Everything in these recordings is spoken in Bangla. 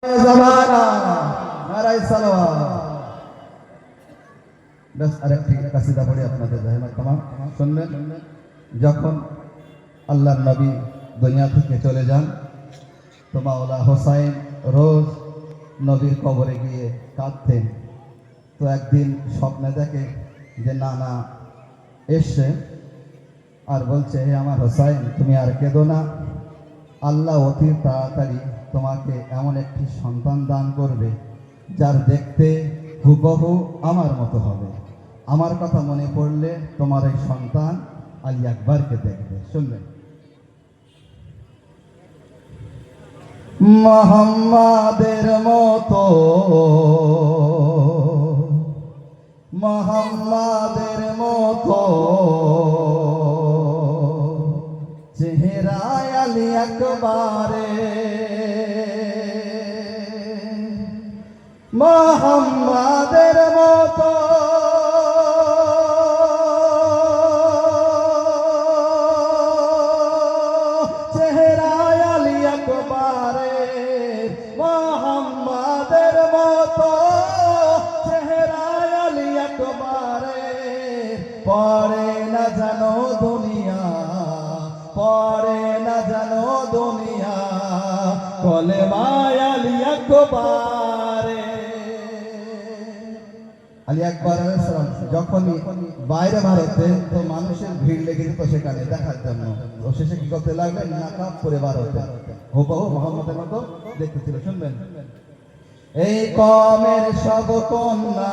জামানা নারায়ে সালাওয়াত। বেশ আরেকটি কাসিদা পড়ি আপনাদের জাহেমত তামাম শুনবেন। যখন আল্লাহর নবী দুনিয়া থেকে চলে যান তো মাওলা হোসাইন রোজ নবীর কবরে গিয়ে কাঁদতেন। তো একদিন স্বপ্নে দেখে যে নানা এসছে আর বলছে, হে আমার হোসাইন, তুমি আর কেঁদো না, আল্লাহ অতি তাড়াতাড়ি তোমাকে এমন একটি সন্তান দান করবে যার দেখতে হুবহু আমার মতো হবে। আমার কথা মনে পড়লে তোমার এই সন্তান আলী আকবরকে দেখবে। শুনবেন। মুহাম্মাদের মতো, মুহাম্মাদের মতো চেহারায় আলী আকবরে, মুহাম্মাদের মতো চেহারায় আলী আকবরে, মুহাম্মাদের মতো চেহারায় আলী আকবরে। পরে না জানো দুনিয়া, পরে না জানো দুনিয়া, কলেমায় আলী আকবরে। আলী আকবর আলাইহিস সালাম যখনই বাইরে ভারতে তো মানুষের ভিড় লেগে যেত সেখানে দেখার জন্য। ও শেষে কি করতে লাগলেন? নাকাব পরে বার হতে, হুবহু মুহাম্মদের মতো দেখতে ছিল। শুনবেন। এই কওমের সব কন্যা,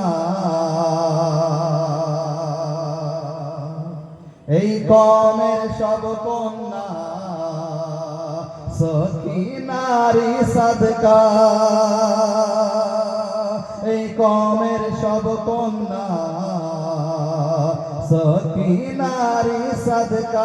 এই কওমের সব কন্যা সকিনারি সাদকা, এই কওমের সব কন্যা সকিনারি সাদকা।